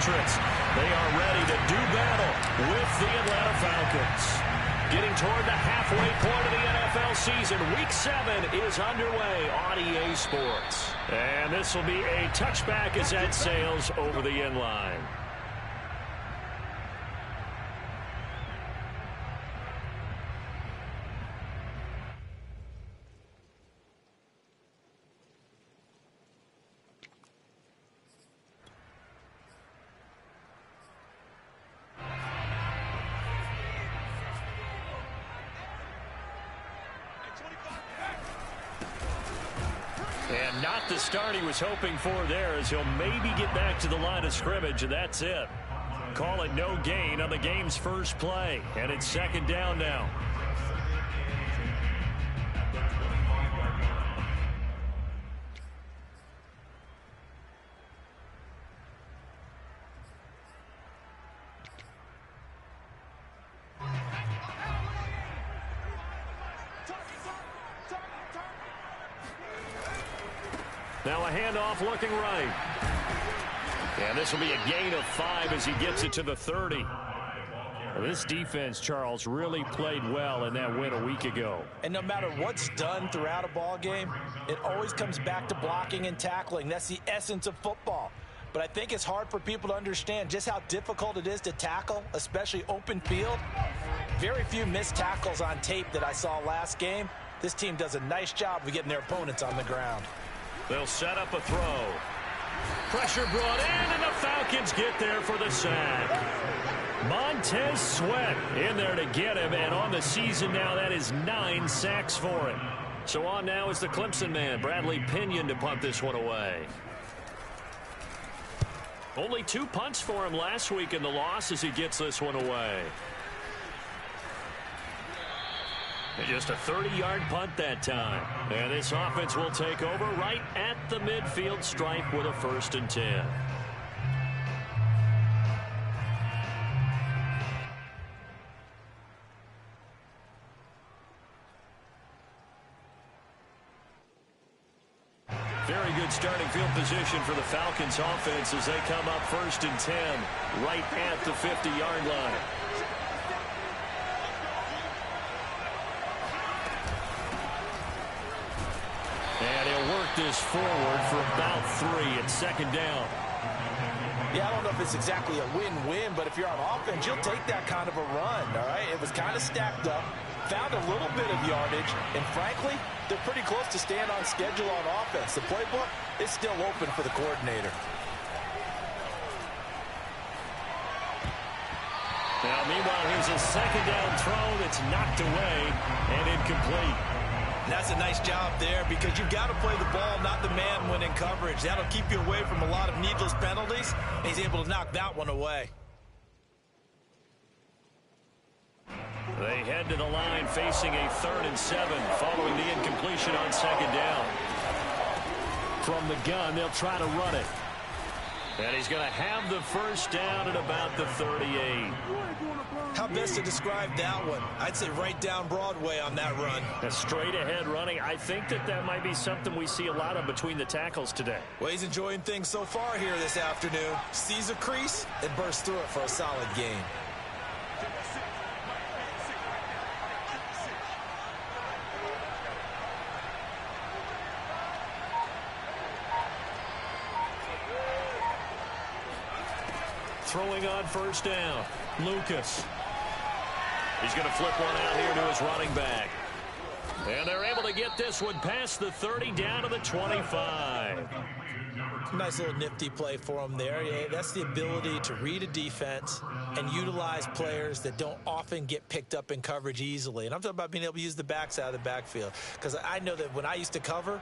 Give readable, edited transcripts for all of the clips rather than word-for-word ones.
Patriots. They are ready to do battle with the Atlanta Falcons. Getting toward the halfway point of the NFL season, Week 7 is underway on EA Sports. And this will be a touchback as that sails over the end line. And not the start he was hoping for there, as he'll maybe get back to the line of scrimmage, and that's it. Call it no gain on the game's first play, and it's second down now. Now a handoff looking right. And this will be a gain of 5 as he gets it to the 30. Well, this defense, Charles, really played well in that win a week ago. And no matter what's done throughout a ball game, it always comes back to blocking and tackling. That's the essence of football. But I think it's hard for people to understand just how difficult it is to tackle, especially open field. Very few missed tackles on tape that I saw last game. This team does a nice job of getting their opponents on the ground. They'll set up a throw. Pressure brought in, and the Falcons get there for the sack. Montez Sweat in there to get him, and on the season now, that is 9 sacks for him. So on now is the Clemson man, Bradley Pinion, to punt this one away. Only 2 punts for him last week in the loss as he gets this one away. And just a 30-yard punt that time. And this offense will take over right at the midfield stripe with a 1st and 10. Very good starting field position for the Falcons offense as they come up 1st and 10 right at the 50-yard line. And he'll work this forward for about 3 at second down. Yeah, I don't know if it's exactly a win-win, but if you're on offense, you'll take that kind of a run, all right? It was kind of stacked up, found a little bit of yardage, and frankly, they're pretty close to staying on schedule on offense. The playbook is still open for the coordinator. Now, meanwhile, here's a second down throw that's knocked away and incomplete. That's a nice job there because you've got to play the ball, not the man when in coverage. That'll keep you away from a lot of needless penalties. And he's able to knock that one away. They head to the line facing a 3rd and 7 following the incompletion on second down. From the gun, they'll try to run it. And he's going to have the 1st down at about the 38. How best to describe that one? I'd say right down Broadway on that run. A straight ahead running. I think that might be something we see a lot of between the tackles today. Well, he's enjoying things so far here this afternoon. Sees a crease and bursts through it for a solid game. Throwing on 1st down. Lucas. He's going to flip one out here to his running back. And they're able to get this one past the 30 down to the 25. Nice little nifty play for him there. Yeah, that's the ability to read a defense and utilize players that don't often get picked up in coverage easily. And I'm talking about being able to use the backside of the backfield. Because I know that when I used to cover,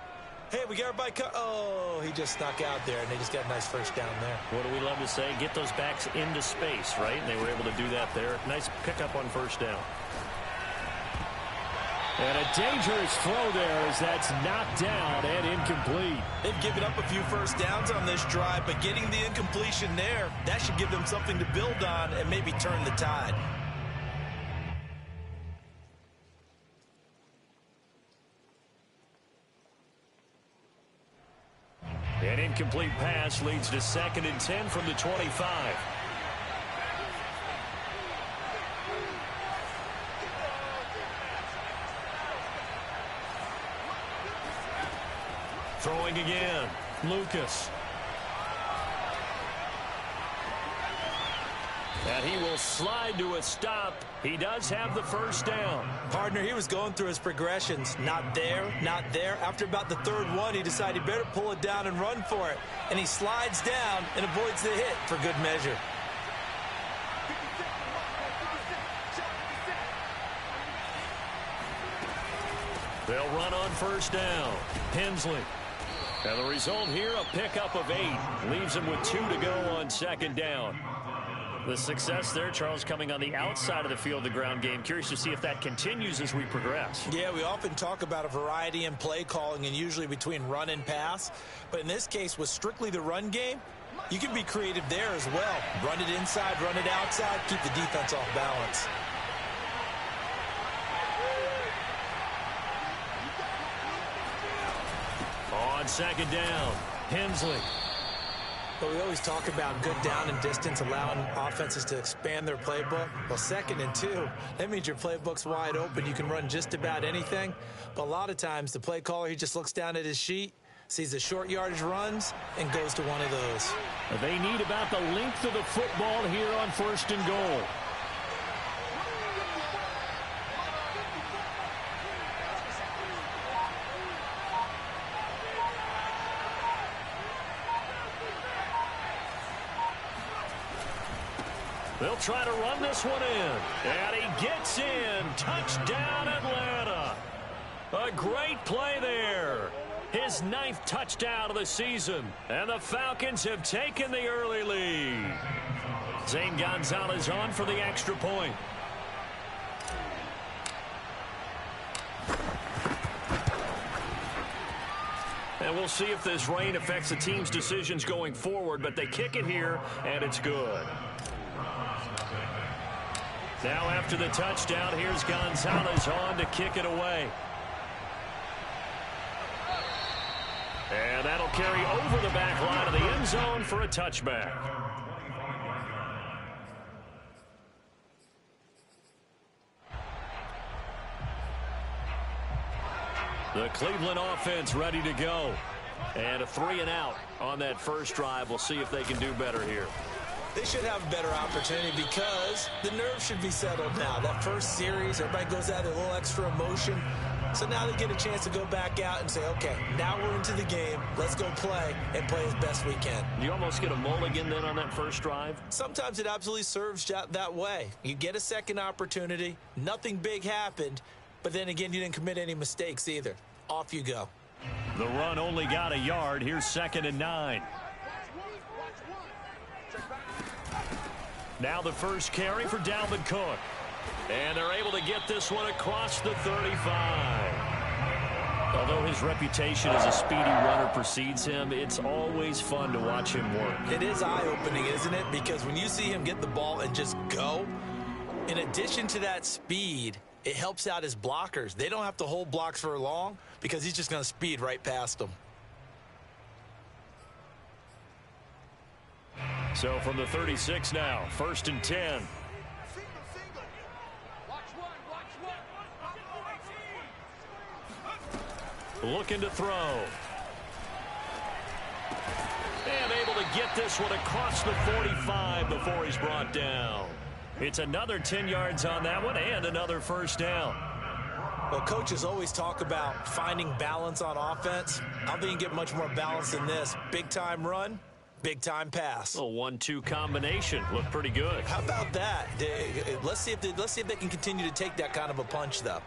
hey, we got everybody oh, he just snuck out there, and they just got a nice 1st down there. What do we love to say? Get those backs into space, right? And they were able to do that there. Nice pickup on 1st down. And a dangerous throw there as that's knocked down and incomplete. They've given up a few 1st downs on this drive, but getting the incompletion there, that should give them something to build on and maybe turn the tide. And incomplete pass leads to 2nd and 10 from the 25. Throwing again, Lucas. And he will slide to a stop. He does have the first down. Partner, he was going through his progressions. Not there, not there. After about the 3rd one, he decided he better pull it down and run for it. And he slides down and avoids the hit for good measure. They'll run on first down. Hensley. And the result here, a pickup of 8. Leaves him with 2 to go on 2nd down. The success there, Charles, coming on the outside of the field, the ground game. Curious to see if that continues as we progress. Yeah, we often talk about a variety in play calling and usually between run and pass. But in this case, with strictly the run game, you can be creative there as well. Run it inside, run it outside, keep the defense off balance. On 2nd down, Hensley. But we always talk about good down and distance, allowing offenses to expand their playbook. Well, 2nd and 2, that means your playbook's wide open. You can run just about anything. But a lot of times, the play caller, he just looks down at his sheet, sees the short yardage runs, and goes to one of those. They need about the length of the football here on 1st and goal. They'll try to run this one in. And he gets in. Touchdown, Atlanta. A great play there. His 9th touchdown of the season. And the Falcons have taken the early lead. Zane Gonzalez on for the extra point. And we'll see if this rain affects the team's decisions going forward. But they kick it here, and it's good. Now after the touchdown, here's Gonzalez on to kick it away. And that'll carry over the back line of the end zone for a touchback. The Cleveland offense ready to go. And a 3-and-out on that first drive. We'll see if they can do better here. They should have a better opportunity because the nerves should be settled now. That first series, everybody goes out with a little extra emotion. So now they get a chance to go back out and say, okay, now we're into the game. Let's go play and play as best we can. You almost get a mulligan then on that first drive? Sometimes it absolutely serves that way. You get a second opportunity. Nothing big happened. But then again, you didn't commit any mistakes either. Off you go. The run only got a yard. Here's 2nd and 9. Now the first carry for Dalvin Cook. And they're able to get this one across the 35. Although his reputation as a speedy runner precedes him, it's always fun to watch him work. It is eye-opening, isn't it? Because when you see him get the ball and just go, in addition to that speed, it helps out his blockers. They don't have to hold blocks for long because he's just going to speed right past them. So from the 36 now, 1st and 10. Looking to throw. And able to get this one across the 45 before he's brought down. It's another 10 yards on that one and another first down. Well, coaches always talk about finding balance on offense. I don't think you get much more balance than this. Big-time run, big-time pass. A 1-2 combination. Looked pretty good. How about that? Let's see if they can continue to take that kind of a punch, though.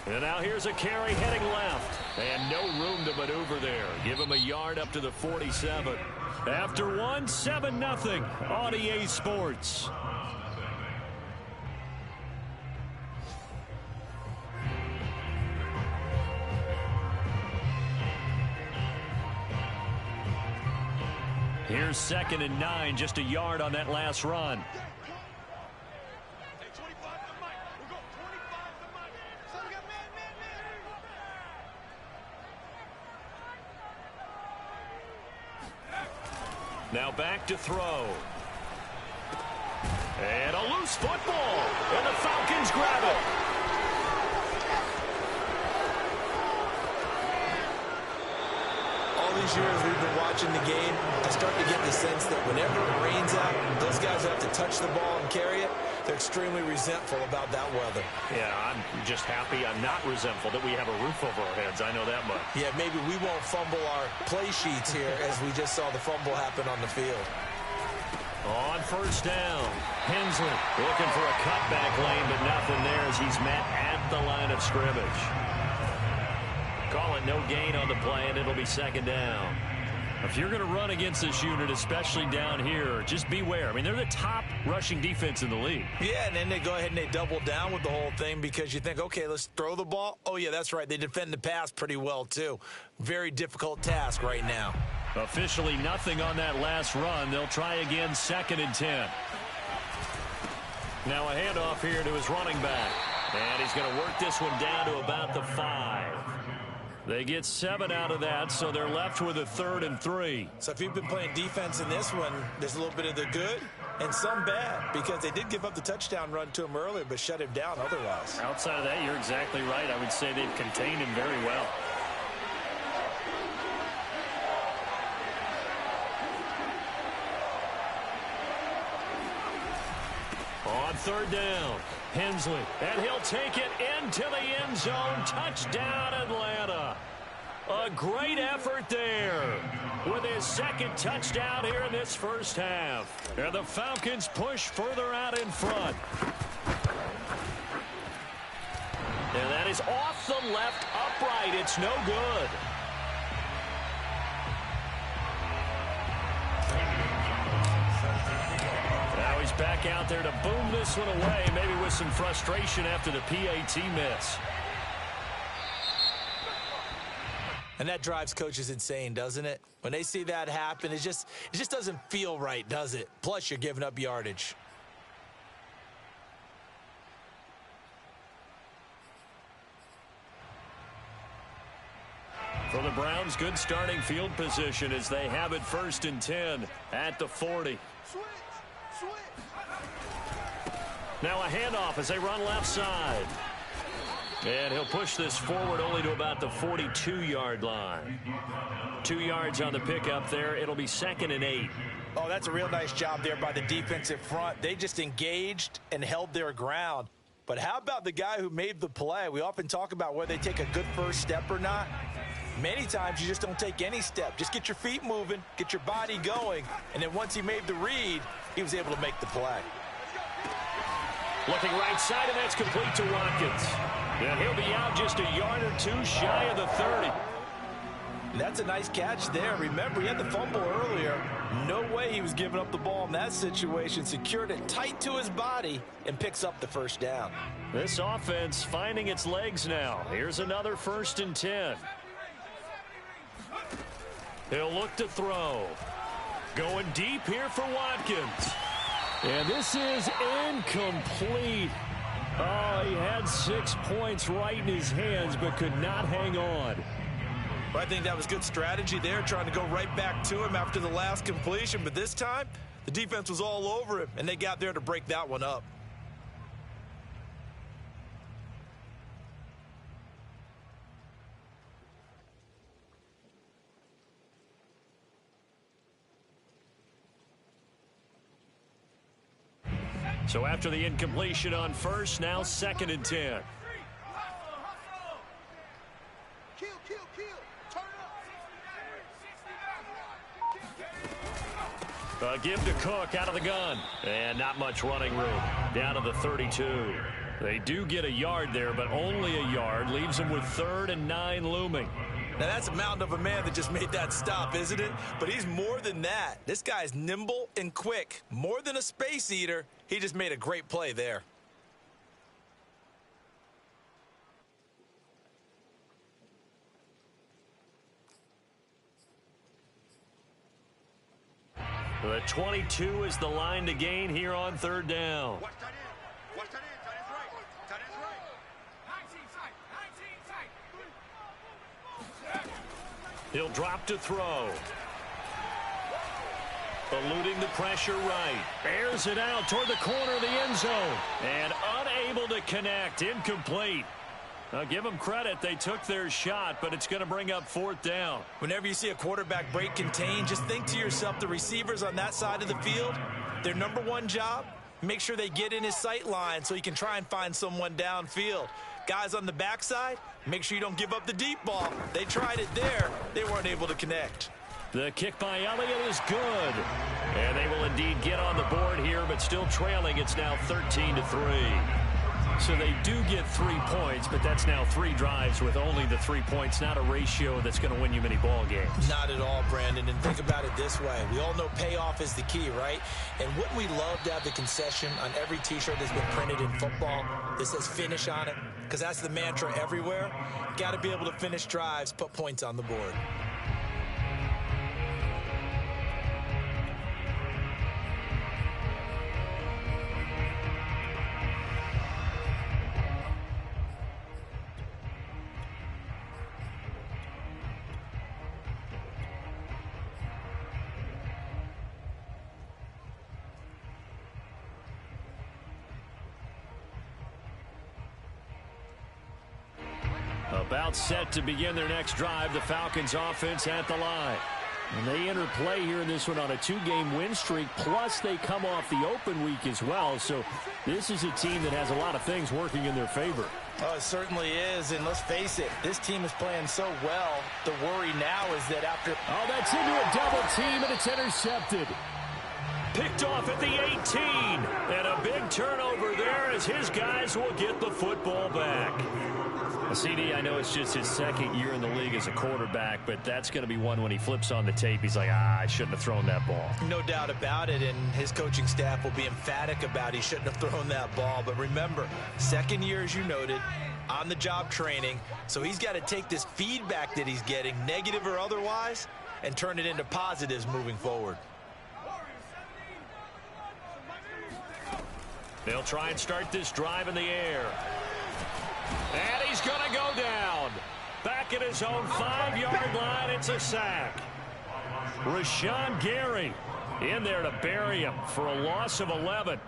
And now here's a carry heading left. And no room to maneuver there. Give him a yard up to the 47. After one, 7-0 on EA Sports. Here's 2nd and 9, just a yard on that last run. Now back to throw. And a loose football. And the Falcons grab it. All these years we've been watching the game, I start to get the sense that whenever it rains out, those guys who have to touch the ball and carry it, they're extremely resentful about that weather. Yeah, I'm just happy I'm not resentful that we have a roof over our heads. I know that much. Yeah, maybe we won't fumble our play sheets here as we just saw the fumble happen on the field. On first down, Hensley looking for a cutback lane, but nothing there as he's met at the line of scrimmage. Call it no gain on the play, and it'll be second down. If you're going to run against this unit, especially down here, just beware. I mean, they're the top rushing defense in the league. Yeah, and then they go ahead and they double down with the whole thing because you think, okay, let's throw the ball. Oh, yeah, that's right. They defend the pass pretty well, too. Very difficult task right now. Officially nothing on that last run. They'll try again, 2nd and 10. Now a handoff here to his running back. And he's going to work this one down to about the 5. They get 7 out of that, so they're left with a 3rd and 3. So if you've been playing defense in this one, there's a little bit of the good and some bad because they did give up the touchdown run to him earlier but shut him down otherwise. Outside of that, you're exactly right. I would say they've contained him very well. On 3rd down, Hensley, and he'll take it into the end zone. Touchdown, Atlanta. A great effort there with his 2nd touchdown here in this first half. And the Falcons push further out in front. And that is off the left upright. It's no good. Now he's back out there to boom this one away, maybe with some frustration after the PAT miss. And that drives coaches insane, doesn't it? When they see that happen, it just doesn't feel right, does it? Plus, you're giving up yardage. For the Browns, good starting field position as they have it 1st and 10 at the 40. Now a handoff as they run left side. And he'll push this forward only to about the 42-yard line. 2 yards on the pickup there. It'll be 2nd and 8. Oh, that's a real nice job there by the defensive front. They just engaged and held their ground. But how about the guy who made the play? We often talk about whether they take a good first step or not. Many times you just don't take any step. Just get your feet moving, get your body going, and then once he made the read, he was able to make the play. Looking right side, and that's complete to Watkins. And he'll be out just a yard or 2 shy of the 30. That's a nice catch there. Remember, he had the fumble earlier. No way he was giving up the ball in that situation. Secured it tight to his body and picks up the first down. This offense finding its legs now. Here's another 1st and 10. He'll look to throw. Going deep here for Watkins. And this is incomplete. Oh, he had 6 points right in his hands, but could not hang on. Well, I think that was good strategy there, trying to go right back to him after the last completion. But this time, the defense was all over him, and they got there to break that one up. So after the incompletion on first, now 2nd and 10. Give to Cook out of the gun. And not much running room. Down to the 32. They do get a yard there, but only a yard. Leaves them with 3rd and 9 looming. Now, that's a mountain of a man that just made that stop, isn't it? But he's more than that. This guy's nimble and quick. More than a space eater. He just made a great play there. The 22 is the line to gain here on 3rd down. Watch that in. Watch that in. That is right. That is right. 19 side. He'll drop to throw. Eluding the pressure right. Airs it out toward the corner of the end zone. And unable to connect. Incomplete. Now, give them credit. They took their shot, but it's going to bring up 4th down. Whenever you see a quarterback break contain, just think to yourself, the receivers on that side of the field, their number one job, make sure they get in his sight line so he can try and find someone downfield. Guys on the backside, make sure you don't give up the deep ball. They tried it there. They weren't able to connect. The kick by Elliott is good. And they will indeed get on the board here, but still trailing. It's now 13-3. So they do get 3 points, but that's now 3 drives with only the 3 points. Not a ratio that's going to win you many ball games. Not at all, Brandon. And think about it this way. We all know payoff is the key, right? And wouldn't we love to have the concession on every T-shirt that's been printed in football that says finish on it? Because that's the mantra everywhere. Got to be able to finish drives, put points on the board. About set to begin their next drive. The Falcons offense at the line. And they enter play here in this one on a 2-game win streak. Plus they come off the open week as well. So this is a team that has a lot of things working in their favor. Oh, it certainly is. And let's face it, this team is playing so well. The worry now is that after... Oh, that's into a double team, and it's intercepted. Picked off at the 18. And a big turnover there as his guys will get the football back. CD, I know it's just his 2nd year in the league as a quarterback, but that's going to be one when he flips on the tape. He's like, I shouldn't have thrown that ball. No doubt about it, and his coaching staff will be emphatic about he shouldn't have thrown that ball. But remember, 2nd year, as you noted, on-the-job training, so he's got to take this feedback that he's getting, negative or otherwise, and turn it into positives moving forward. They'll try and start this drive in the air. And he's going to go down. Back at his own 5-yard line, it's a sack. Rashawn Gary in there to bury him for a loss of 11.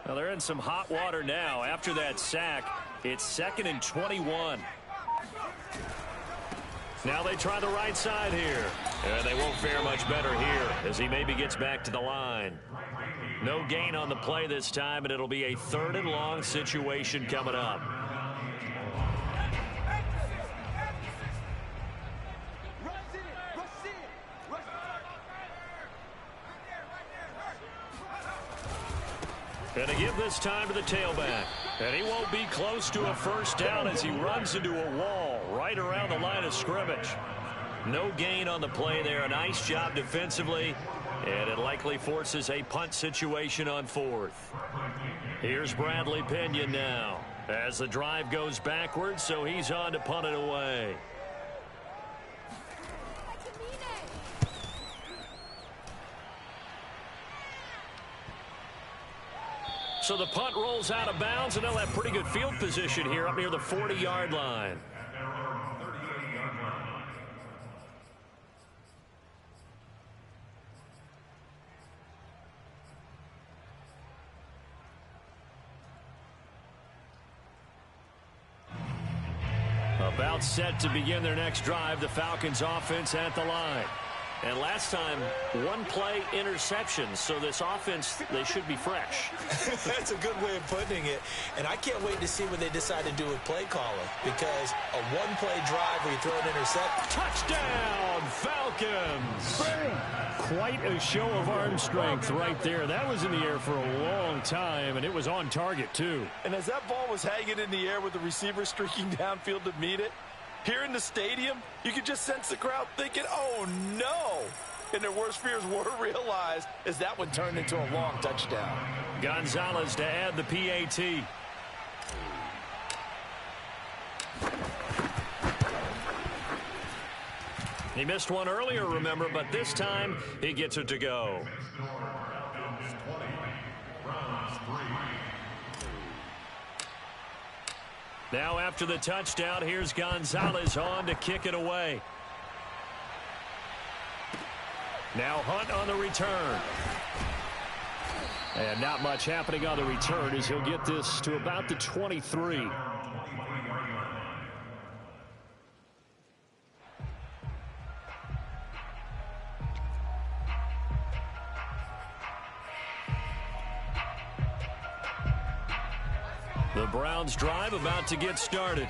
Well, they're in some hot water now. After that sack, it's 2nd and 21. Now they try the right side here. And they won't fare much better here as he maybe gets back to the line. No gain on the play this time, and it'll be a 3rd and long situation coming up. And to give this time to the tailback. And he won't be close to a 1st down as he runs into a wall right around the line of scrimmage. No gain on the play there. A nice job defensively. And it likely forces a punt situation on 4th. Here's Bradley Pinion now as the drive goes backwards, so he's on to punt it away. So the punt rolls out of bounds, and they'll have pretty good field position here up near the 40-yard line. About set to begin their next drive. The Falcons offense at the line. And last time, 1-play interception. So this offense, they should be fresh. That's a good way of putting it. And I can't wait to see what they decide to do with play calling. Because a 1-play drive where you throw an intercept. Touchdown, Falcons! Quite a show of arm strength right there. That was in the air for a long time, and it was on target, too. And as that ball was hanging in the air with the receiver streaking downfield to meet it, here in the stadium, you could just sense the crowd thinking, oh, no. And their worst fears were realized as that one turned into a long touchdown. Gonzalez to add the PAT. He missed one earlier, remember, but this time he gets it to go. Now after the touchdown, here's Gonzalez on to kick it away. Now Hunt on the return. And not much happening on the return as he'll get this to about the 23. The Browns drive about to get started.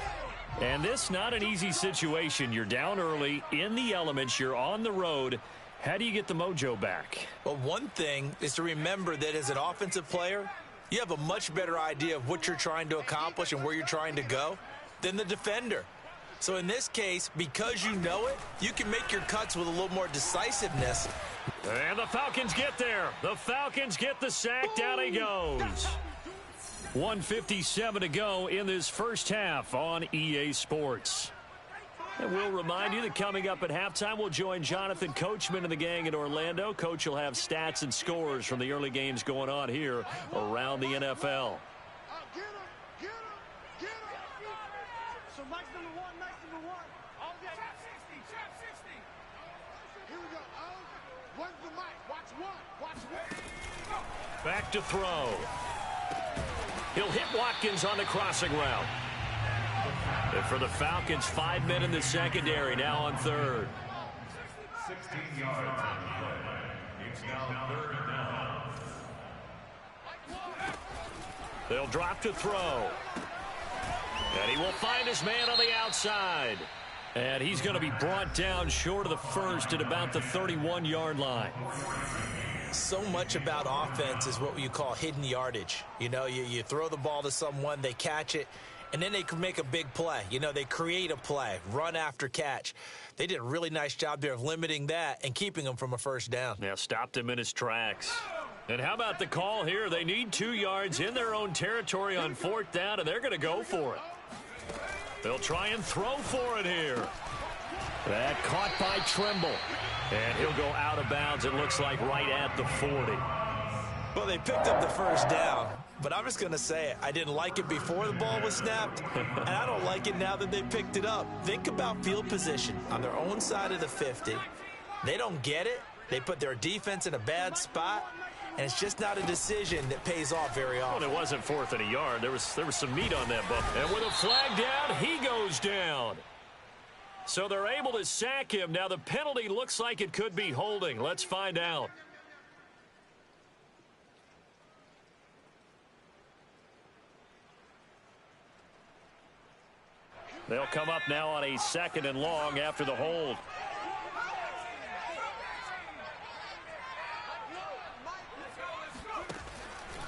And this not an easy situation. You're down early, in the elements, you're on the road. How do you get the mojo back? Well, one thing is to remember that as an offensive player, you have a much better idea of what you're trying to accomplish and where you're trying to go than the defender. So in this case, because you know it, you can make your cuts with a little more decisiveness. And the Falcons get there. The Falcons get the sack. Down he goes. 1:57 to go in this first half on EA Sports. And we'll remind you that coming up at halftime, we'll join Jonathan Coachman and the gang in Orlando. Coach will have stats and scores from the early games going on here around the NFL. Get him! Get him! Get him! So Mike's number one, Mike's number one. All day. Trap 60, trap 60. Here we go. When's the mic? Watch one. Watch one. Back to throw. He'll hit Watkins on the crossing route. And for the Falcons, 5 men in the secondary, now on third. 16 yards on the play. It's now third down. They'll drop to throw. And he will find his man on the outside. And he's going to be brought down short of the first at about the 31-yard line. So much about offense is what you call hidden yardage. You know, you throw the ball to someone, they catch it, and then they can make a big play. You know, they create a play, run after catch. They did a really nice job there of limiting that and keeping him from a first down. Now stopped him in his tracks. And how about the call here? They need 2 yards in their own territory on 4th down, and they're going to go for it. They'll try and throw for it here. That caught by Trimble. And he'll go out of bounds, it looks like, right at the 40. Well, they picked up the first down, but I'm just going to say it. I didn't like it before the ball was snapped, and I don't like it now that they picked it up. Think about field position on their own side of the 50. They don't get it. They put their defense in a bad spot, and it's just not a decision that pays off very often. Well, it wasn't 4th and a yard. There was some meat on that bump. And with a flag down, he goes down. So they're able to sack him. Now the penalty looks like it could be holding. Let's find out. They'll come up now on a 2nd and long after the hold.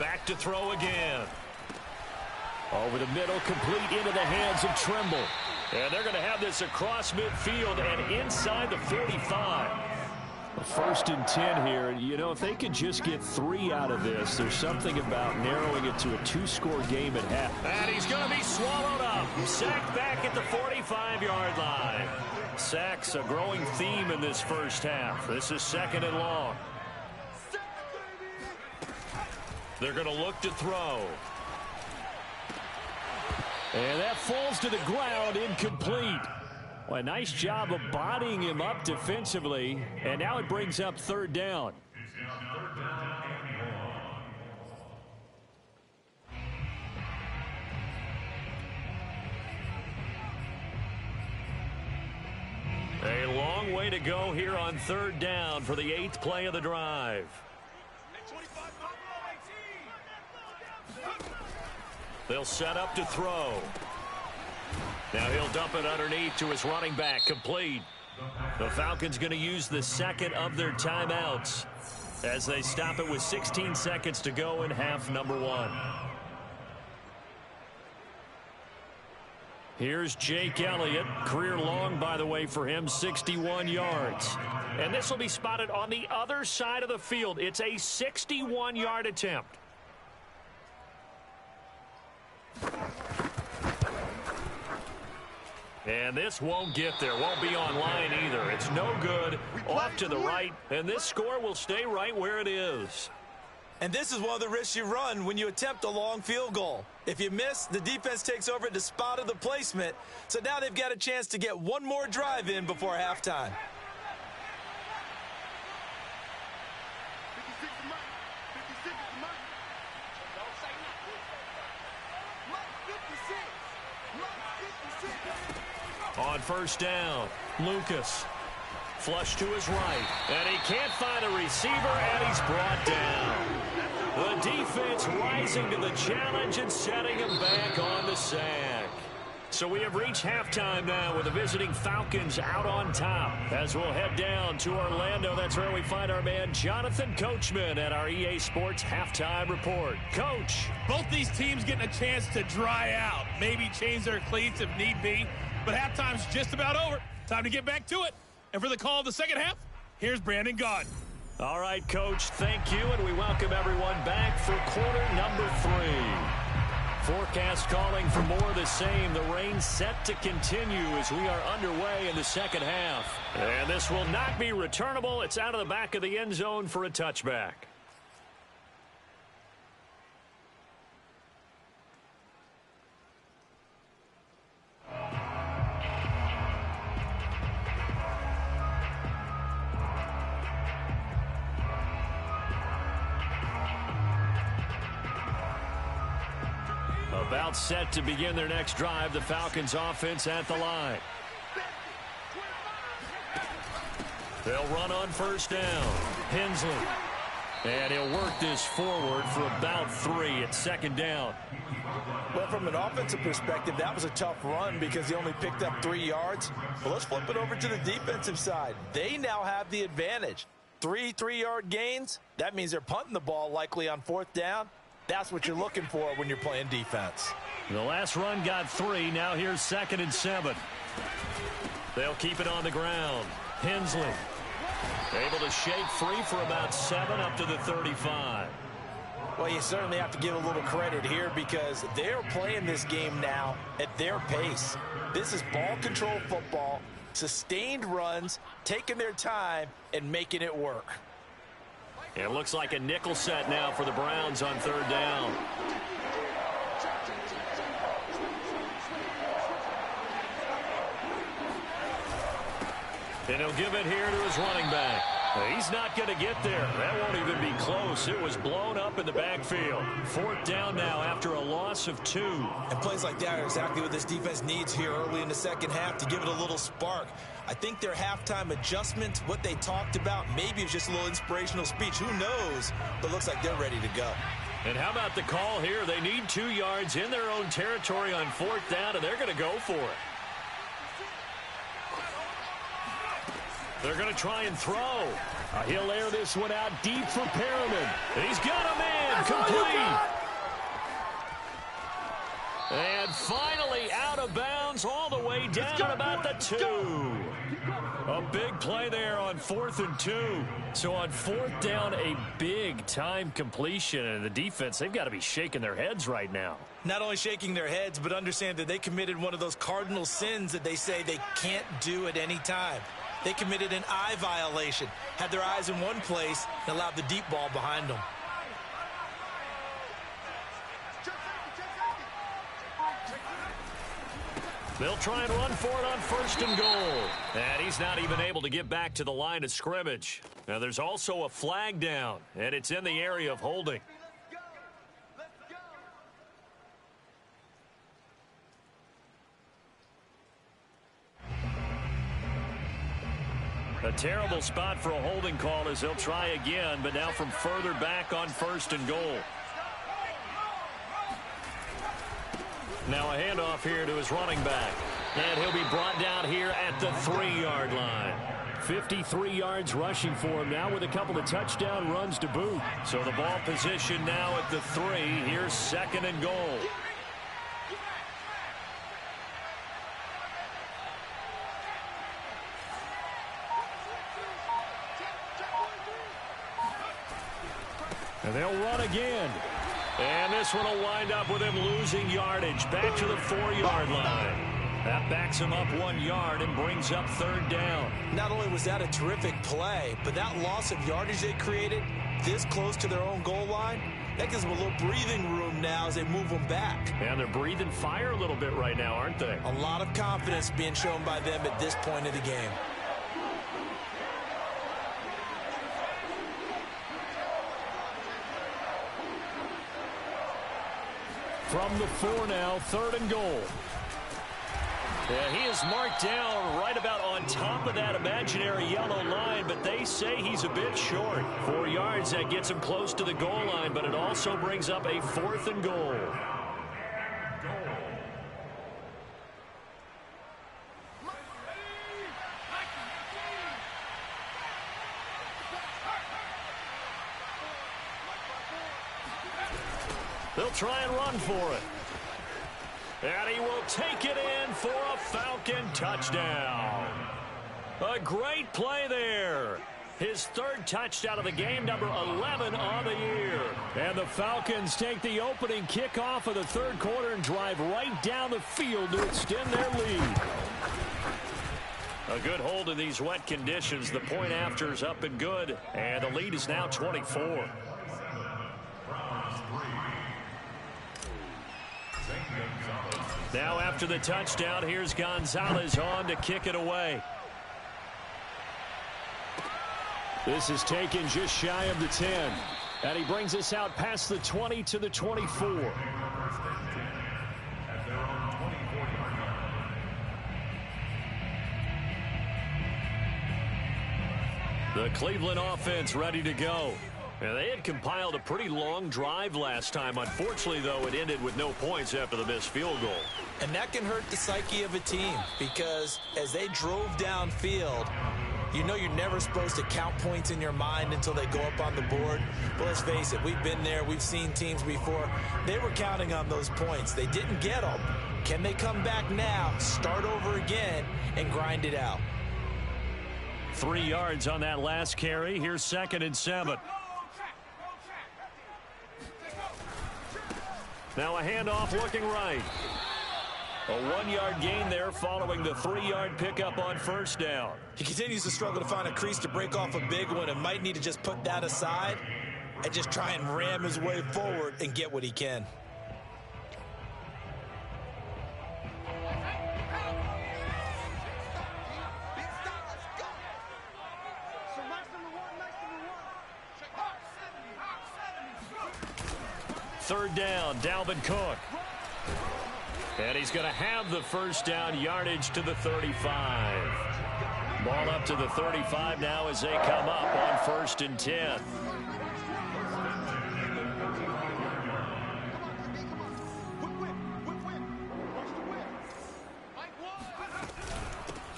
Back to throw again. Over the middle, complete into the hands of Trimble. And they're going to have this across midfield and inside the 45. 1st and 10 here. You know, if they could just get 3 out of this, there's something about narrowing it to a 2-score game at half. And he's going to be swallowed up. Sacked back at the 45-yard line. Sacks a growing theme in this first half. This is 2nd and long. They're going to look to throw. And that falls to the ground, incomplete. Well, a nice job of bodying him up defensively. And now it brings up 3rd down. A long way to go here on 3rd down for the 8th play of the drive. They'll set up to throw. Now he'll dump it underneath to his running back. Complete. The Falcons going to use the 2nd of their timeouts as they stop it with 16 seconds to go in half number 1. Here's Jake Elliott. Career long, by the way, for him, 61 yards. And this will be spotted on the other side of the field. It's a 61-yard attempt. And this won't get there, won't be online either. It's no good, off to the right, and this score will stay right where it is. And this is one of the risks you run when you attempt a long field goal. If you miss, the defense takes over at the spot of the placement. So now they've got a chance to get one more drive in before halftime. 56 is mine. 56 is mine. Don't say nothing. 56. On first down, Lucas. Flush to his right, and he can't find a receiver, and he's brought down. The defense rising to the challenge and setting him back on the sack. So we have reached halftime now with the visiting Falcons out on top. As we'll head down to Orlando, that's where we find our man Jonathan Coachman at our EA Sports Halftime Report. Coach. Both these teams getting a chance to dry out, maybe change their cleats if need be, but halftime's just about over. Time to get back to it. And for the call of the second half, here's Brandon Gaudin. All right, Coach, thank you, and we welcome everyone back for quarter number 3. Forecast calling for more of the same. The rain set to continue as we are underway in the second half. And this will not be returnable. It's out of the back of the end zone for a touchback. About set to begin their next drive. The Falcons offense at the line. They'll run on first down. Hensley. And he'll work this forward for about 3 at second down. Well, from an offensive perspective, that was a tough run because he only picked up 3 yards. But let's flip it over to the defensive side. They now have the advantage. 3 3-yard gains. That means they're punting the ball likely on fourth down. That's what you're looking for when you're playing defense. The last run got 3. Now here's 2nd and 7. They'll keep it on the ground. Hensley able to shake free for about 7 up to the 35. Well, you certainly have to give a little credit here because they're playing this game now at their pace. This is ball control football, sustained runs, taking their time, and making it work. It looks like a nickel set now for the Browns on third down. And he'll give it here to his running back. He's not going to get there. That won't even be close. It was blown up in the backfield. Fourth down now after a loss of 2. And plays like that are exactly what this defense needs here early in the second half to give it a little spark. I think their halftime adjustment, what they talked about, maybe it's just a little inspirational speech. Who knows? But looks like they're ready to go. And how about the call here? They need 2 yards in their own territory on fourth down, and they're going to go for it. They're going to try and throw. He'll air this one out deep for Perriman. He's got a man complete. And finally out of bounds all the way down about the 2. A big play there on 4th and 2. So on fourth down, a big time completion. And the defense, they've got to be shaking their heads right now. Not only shaking their heads, but understand that they committed one of those cardinal sins that they say they can't do at any time. They committed an eye violation, had their eyes in one place, and allowed the deep ball behind them. They'll try and run for it on 1st and goal. And he's not even able to get back to the line of scrimmage. Now there's also a flag down, and it's in the area of holding. A terrible spot for a holding call as they'll try again, but now from further back on 1st and goal. Now a handoff here to his running back. And he'll be brought down here at the 3-yard line. 53 yards rushing for him now with a couple of touchdown runs to boot. So the ball position now at the 3. Here's 2nd and goal. And they'll run again. And this one will wind up with him losing yardage back to the 4-yard line. That backs him up 1 yard and brings up third down. Not only was that a terrific play, but that loss of yardage they created this close to their own goal line, that gives them a little breathing room now as they move them back. And they're breathing fire a little bit right now, aren't they? A lot of confidence being shown by them at this point of the game. From the 4 now, 3rd and goal. Yeah, he is marked down right about on top of that imaginary yellow line, but they say he's a bit short. 4 yards, that gets him close to the goal line, but it also brings up a 4th and goal. They'll try and run for it. And he will take it in for a Falcon touchdown. A great play there. His 3rd touchdown of the game, number 11 on the year. And the Falcons take the opening kickoff of the 3rd quarter and drive right down the field to extend their lead. A good hold in these wet conditions. The point after is up and good. And the lead is now 24. Now after the touchdown, here's Gonzalez on to kick it away. This is taken just shy of the 10. And he brings us out past the 20 to the 24. The Cleveland offense ready to go. And they had compiled a pretty long drive last time. Unfortunately, though, it ended with no points after the missed field goal. And that can hurt the psyche of a team because as they drove downfield, you know you're never supposed to count points in your mind until they go up on the board. But let's face it, we've been there. We've seen teams before. They were counting on those points. They didn't get them. Can they come back now, start over again, and grind it out? 3 yards on that last carry. Here's 2nd and 7. Now a handoff looking right. A 1-yard gain there following the 3-yard pickup on 1st down. He continues to struggle to find a crease to break off a big one and might need to just put that aside and just try and ram his way forward and get what he can. Third down, Dalvin Cook. And he's going to have the 1st down, yardage to the 35. Ball up to the 35 now as they come up on 1st and 10.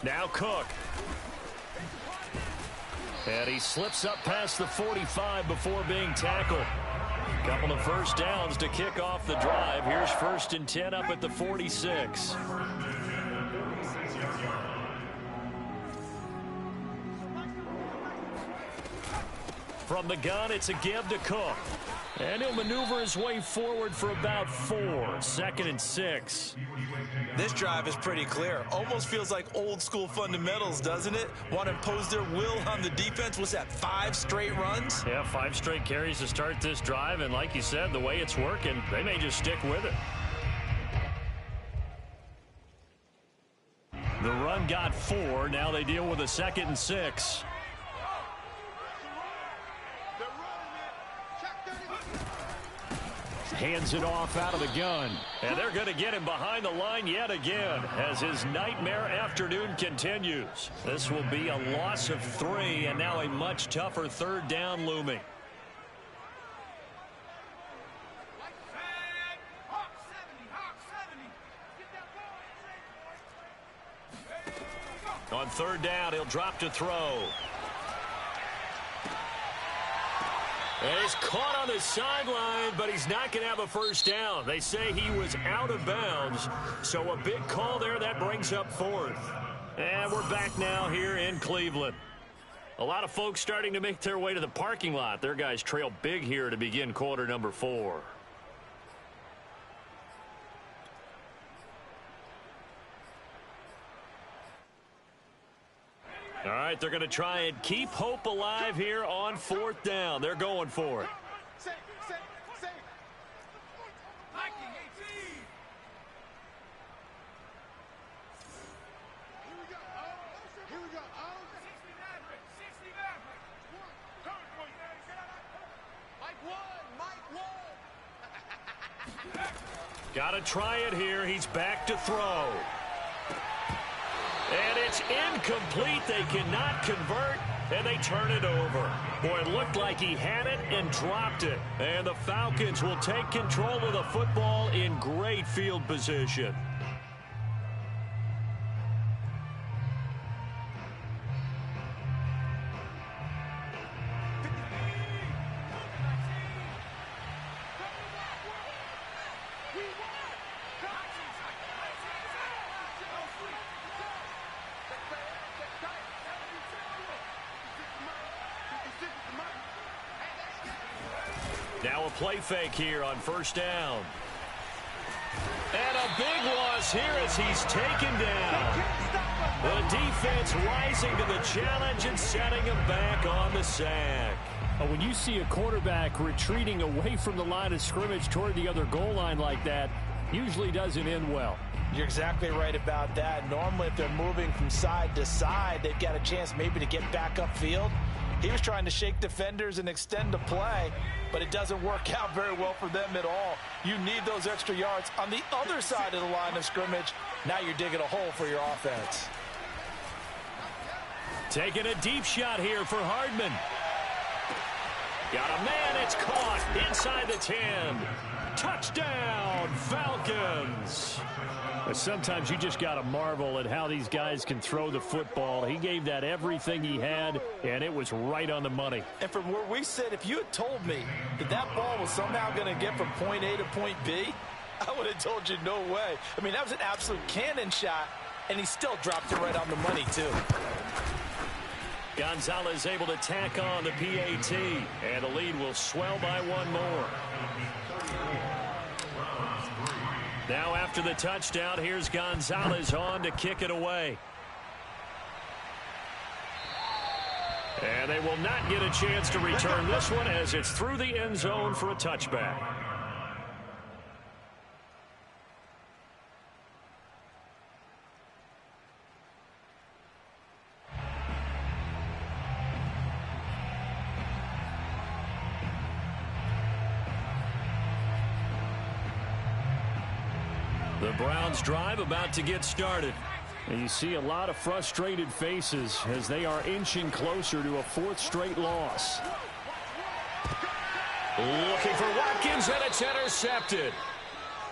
Now Cook. And he slips up past the 45 before being tackled. Couple of 1st downs to kick off the drive. Here's 1st and 10 up at the 46. From the gun, it's a give to Cook. And he'll maneuver his way forward for about 4. 2nd and 6. This drive is pretty clear. Almost feels like old school fundamentals, doesn't it? Want to impose their will on the defense. What's that, 5 straight runs? Yeah, 5 straight carries to start this drive. And like you said, the way it's working, they may just stick with it. The run got 4. Now they deal with a 2nd and 6. Hands it off out of the gun. And they're going to get him behind the line yet again as his nightmare afternoon continues. This will be a loss of 3 and now a much tougher 3rd down looming. On 3rd down, he'll drop to throw. And he's caught on the sideline, but he's not going to have a 1st down. They say he was out of bounds, so a big call there. That brings up 4th. And we're back now here in Cleveland. A lot of folks starting to make their way to the parking lot. Their guys trail big here to begin quarter number 4. All right, they're going to try and keep hope alive here on 4th down. They're going for it. Got to try it here. He's back to throw. And it's incomplete. They cannot convert, and they turn it over. Boy, it looked like he had it and dropped it. And the Falcons will take control of the football in great field position. Now a play fake here on 1st down. And a big loss here as he's taken down. The defense rising to the challenge and setting him back on the sack. When you see a quarterback retreating away from the line of scrimmage toward the other goal line like that, usually doesn't end well. You're exactly right about that. Normally, if they're moving from side to side, they've got a chance maybe to get back upfield. He was trying to shake defenders and extend the play, but it doesn't work out very well for them at all. You need those extra yards on the other side of the line of scrimmage. Now you're digging a hole for your offense. Taking a deep shot here for Hardman. Got a man, it's caught inside the 10. Touchdown, Falcons. But sometimes you just got to marvel at how these guys can throw the football. He gave that everything he had, and it was right on the money. And from where we sit, if you had told me that that ball was somehow going to get from point A to point B, I would have told you no way. I mean, that was an absolute cannon shot, and he still dropped it right on the money, too. Gonzalez able to tack on the PAT, and the lead will swell by one more. Now after the touchdown, here's Gonzalez on to kick it away. And they will not get a chance to return this one as it's through the end zone for a touchback. The Browns drive about to get started. And you see a lot of frustrated faces as they are inching closer to a 4th straight loss. Looking for Watkins, and it's intercepted.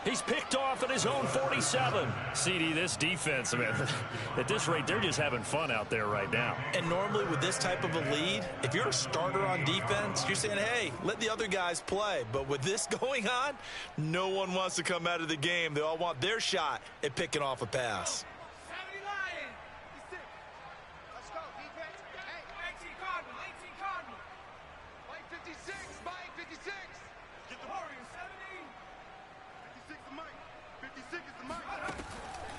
He's picked off at his own 47. CD, this defense, man, at this rate, they're just having fun out there right now. And normally with this type of a lead, if you're a starter on defense, you're saying, hey, let the other guys play. But with this going on, no one wants to come out of the game. They all want their shot at picking off a pass. Let's go, defense. Hey, 18 Cardinal, 18 Cardinal. Mike 56, Mike 56. Get the Warriors, 17. 56 to Mike. 56 is the Mike.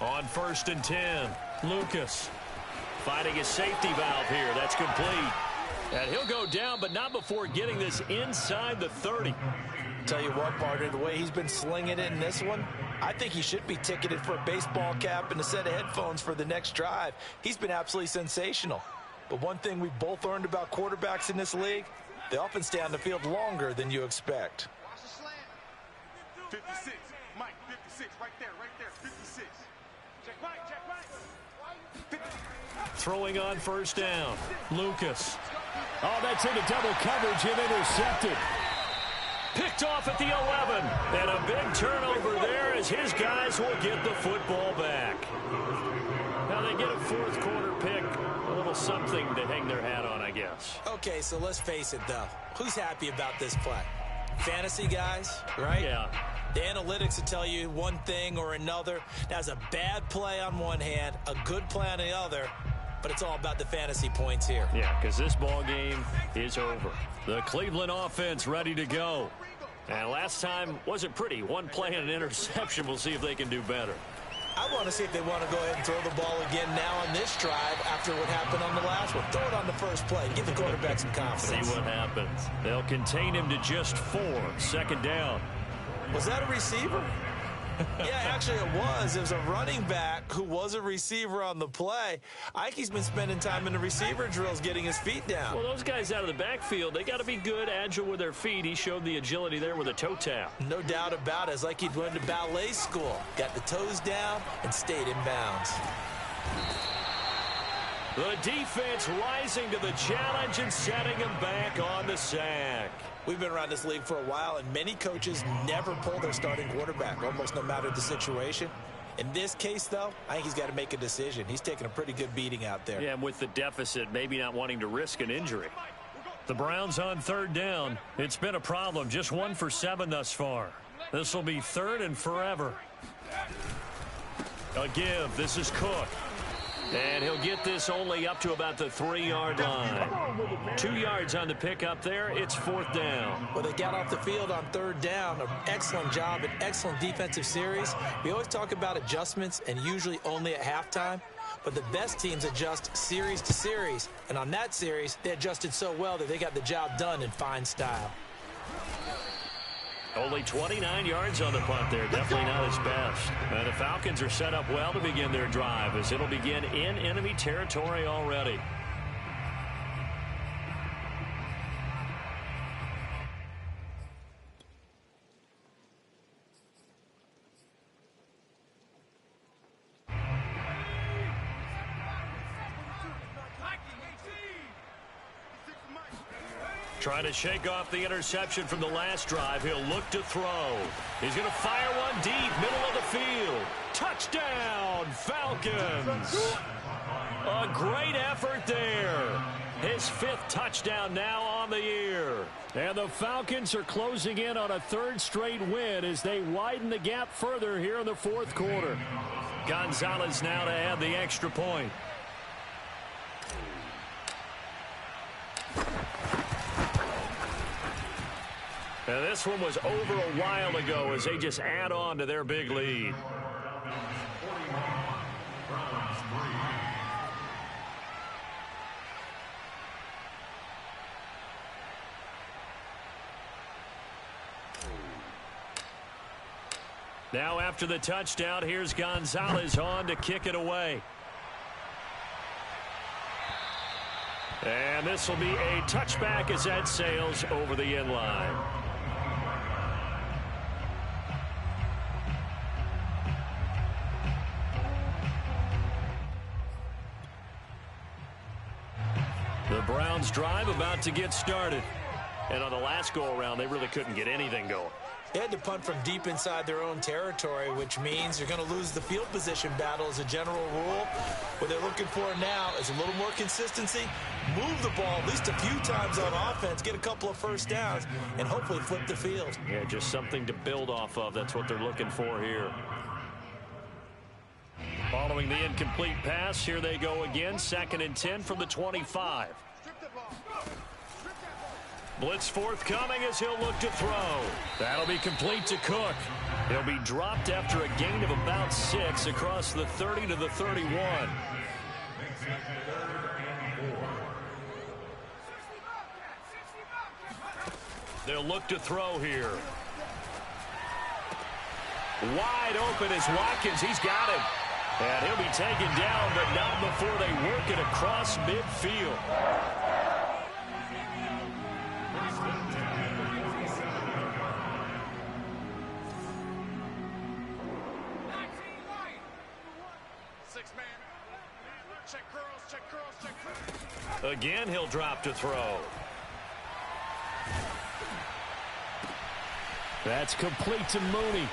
On 1st and 10, Lucas finding his safety valve here. That's complete. And he'll go down, but not before getting this inside the 30. Tell you what, partner, the way he's been slinging it in this one, I think he should be ticketed for a baseball cap and a set of headphones for the next drive. He's been absolutely sensational. But one thing we've both learned about quarterbacks in this league, they often stay on the field longer than you expect. Watch the slant. 56, Mike 56, right there, 56. Check Mike, Throwing on 1st down, Lucas. Oh, that's into double coverage and intercepted. Picked off at the 11. And a big turnover there as his guys will get the football back. Now they get a 4th quarter pick. A little something to hang their hat on, I guess. Okay, so let's face it, though. Who's happy about this play? Fantasy guys, right? Yeah. The analytics will tell you one thing or another. That's a bad play on one hand, a good play on the other, but it's all about the fantasy points here. Yeah, because this ball game is over. The Cleveland offense ready to go. And last time wasn't pretty. One play and an interception. We'll see if they can do better. I want to see if they want to go ahead and throw the ball again now on this drive after what happened on the last one. Throw it on the first play. Give the quarterback some confidence. See what happens. They'll contain him to just 4. Second down. Was that a receiver? Yeah, actually it was. It was a running back who was a receiver on the play. Ike's been spending time in the receiver drills getting his feet down. Well, those guys out of the backfield, they got to be good, agile with their feet. He showed the agility there with a toe tap. No doubt about it. It's like he'd went to ballet school. Got the toes down and stayed in bounds. The defense rising to the challenge and setting him back on the sack. We've been around this league for a while, and many coaches never pull their starting quarterback, almost no matter the situation. In this case, though, I think he's got to make a decision. He's taking a pretty good beating out there. Yeah, and with the deficit, maybe not wanting to risk an injury. The Browns on third down. It's been a problem. Just 1 for 7 thus far. This will be 3rd and forever. A give. This is Cook. And he'll get this only up to about the 3-yard line. 2 yards on the pickup there. It's 4th down. Well, they got off the field on 3rd down. An excellent job, an excellent defensive series. We always talk about adjustments and usually only at halftime. But the best teams adjust series to series. And on that series, they adjusted so well that they got the job done in fine style. Only 29 yards on the punt there. Definitely not his best. And the Falcons are set up well to begin their drive as it'll begin in enemy territory already. Trying to shake off the interception from the last drive. He'll look to throw. He's going to fire one deep, middle of the field. Touchdown, Falcons. A great effort there. His 5th touchdown now on the year. And the Falcons are closing in on a 3rd straight win as they widen the gap further here in the 4th quarter. Gonzalez now to add the extra point. And this one was over a while ago as they just add on to their big lead. Now after the touchdown, here's Gonzalez on to kick it away. And this will be a touchback as that sails over the end line. The Browns drive about to get started. And on the last go-around, they really couldn't get anything going. They had to punt from deep inside their own territory, which means you're going to lose the field position battle as a general rule. What they're looking for now is a little more consistency, move the ball at least a few times on offense, get a couple of first downs, and hopefully flip the field. Yeah, just something to build off of. That's what they're looking for here. Following the incomplete pass, here they go again. 2nd and 10 from the 25. Blitz forthcoming as he'll look to throw. That'll be complete to Cook. He'll be dropped after a gain of about 6 across the 30 to the 31. They'll look to throw here. Wide open is Watkins. He's got him. And he'll be taken down, but not before they work it across midfield. Again, he'll drop to throw. That's complete to Mooney.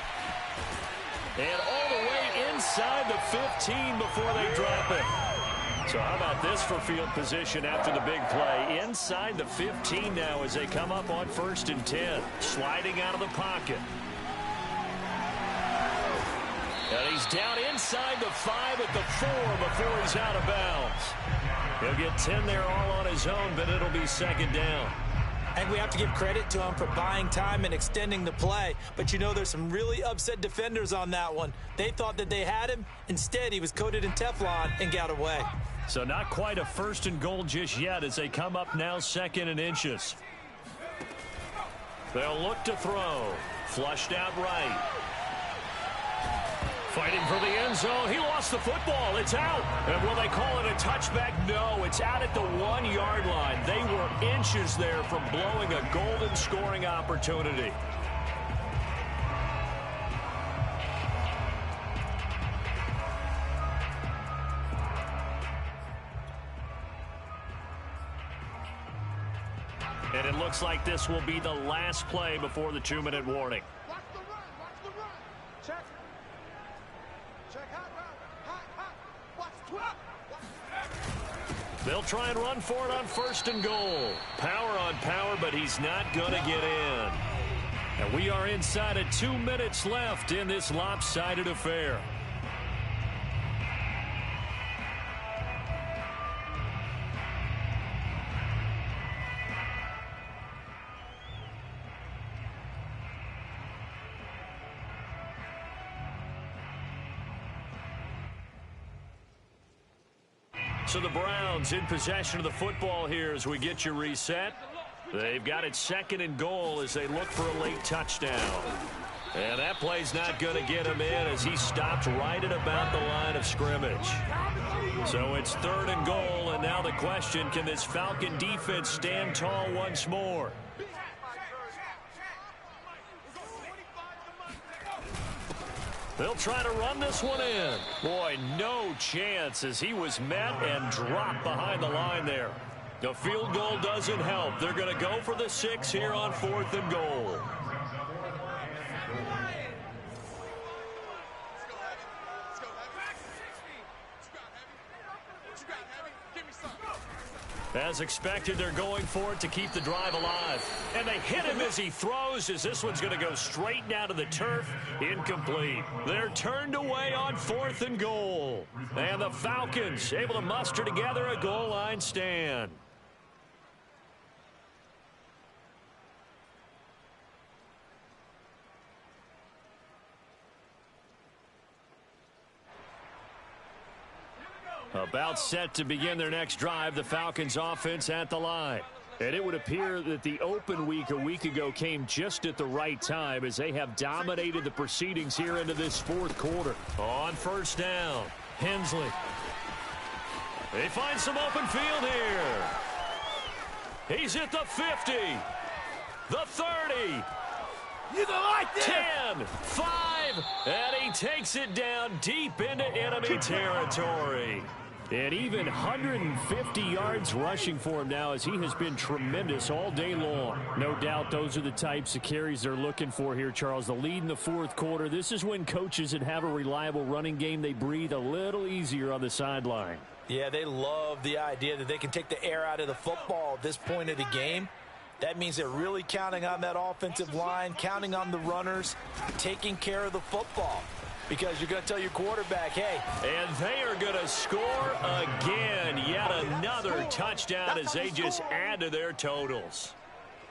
And all the way inside the 15 before they drop it. So how about this for field position after the big play? Inside the 15 now as they come up on 1st and 10. Sliding out of the pocket. And he's down inside the 5 at the 4 before he's out of bounds. He'll get 10 there all on his own, but it'll be 2nd down. I think we have to give credit to him for buying time and extending the play. But, you know, there's some really upset defenders on that one. They thought that they had him. Instead, he was coated in Teflon and got away. So not quite a 1st and goal just yet as they come up now 2nd and inches. They'll look to throw. Flushed out right. Fighting for the end zone. He lost the football. It's out. And will they call it a touchback? No, it's out at the 1-yard line. They were inches there from blowing a golden scoring opportunity. And it looks like this will be the last play before the 2-minute warning. Watch the run. Watch the run. Check. Check. Hot. Watch 12. They'll try and run for it on 1st and goal. Power on power, but he's not going to get in. And we are inside of 2 minutes left in this lopsided affair. So the Browns in possession of the football here as we get you reset. They've got it 2nd and goal as they look for a late touchdown. And that play's not going to get him in as he stopped right at about the line of scrimmage. So it's 3rd and goal, and now the question, can this Falcon defense stand tall once more? They'll try to run this one in. Boy, no chance as he was met and dropped behind the line there. The field goal doesn't help. They're going to go for the 6 here on 4th and goal. As expected, they're going for it to keep the drive alive. And they hit him as he throws, as this one's going to go straight down to the turf. Incomplete. They're turned away on 4th and goal. And the Falcons able to muster together a goal line stand. About set to begin their next drive, the Falcons offense at the line. And it would appear that the open week a week ago came just at the right time as they have dominated the proceedings here into this 4th quarter. On 1st down, Hensley. They find some open field here. He's at the 50, the 30. You don't like this. 10, 5, and he takes it down deep into enemy territory. And even 150 yards rushing for him now as he has been tremendous all day long. No doubt those are the types of carries they're looking for here, Charles. The lead in the 4th quarter. This is when coaches that have a reliable running game, they breathe a little easier on the sideline. Yeah, they love the idea that they can take the air out of the football at this point of the game. That means they're really counting on that offensive line, counting on the runners, taking care of the football. Because you're going to tell your quarterback, hey. And they are going to score again. Yet another touchdown as they just add to their totals.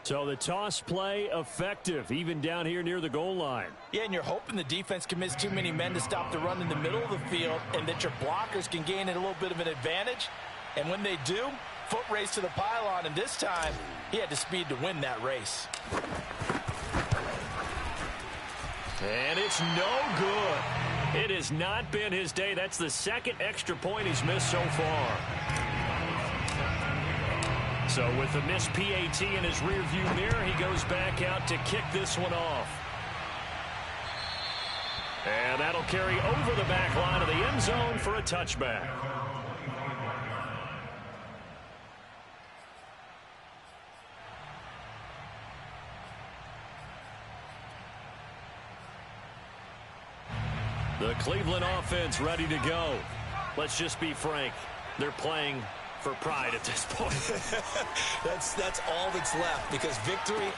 So the toss play effective, even down here near the goal line. Yeah, and you're hoping the defense commits too many men to stop the run in the middle of the field and that your blockers can gain a little bit of an advantage. And when they do, foot race to the pylon, and this time he had the speed to win that race. And it's no good. It has not been his day. That's the 2nd extra point he's missed so far. So with the missed PAT in his rearview mirror, he goes back out to kick this one off. And that'll carry over the back line of the end zone for a touchback. The Cleveland offense ready to go. Let's just be frank. They're playing for pride at this point. That's all that's left, because victory,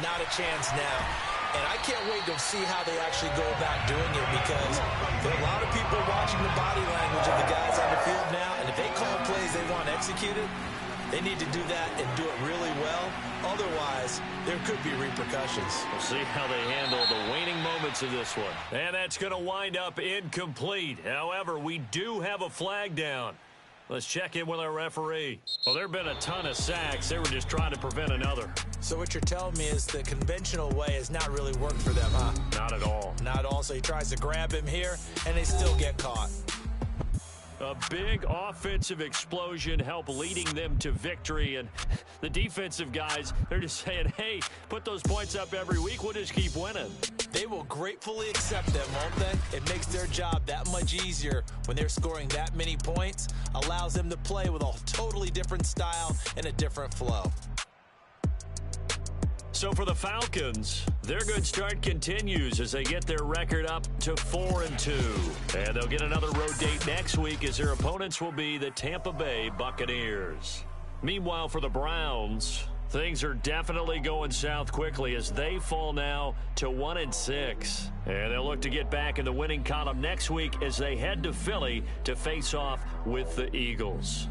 not a chance now. And I can't wait to see how they actually go about doing it, because there are a lot of people watching the body language of the guys on the field now, and if they call plays they want executed, They need to do that and do it really well. Otherwise, there could be repercussions. We'll see how they handle the waning moments of this one. And that's going to wind up incomplete. However, we do have a flag down. Let's check in with our referee. Well, there have been a ton of sacks. They were just trying to prevent another. So what you're telling me is the conventional way has not really worked for them, huh? Not at all. Not at all. So he tries to grab him here, and they still get caught. A big offensive explosion helped leading them to victory. And the defensive guys, they're just saying, hey, put those points up every week. We'll just keep winning. They will gratefully accept them, won't they? It makes their job that much easier when they're scoring that many points. Allows them to play with a totally different style and a different flow. So for the Falcons, their good start continues as they get their record up to 4-2. And they'll get another road date next week as their opponents will be the Tampa Bay Buccaneers. Meanwhile, for the Browns, things are definitely going south quickly as they fall now to 1-6. And they'll look to get back in the winning column next week as they head to Philly to face off with the Eagles.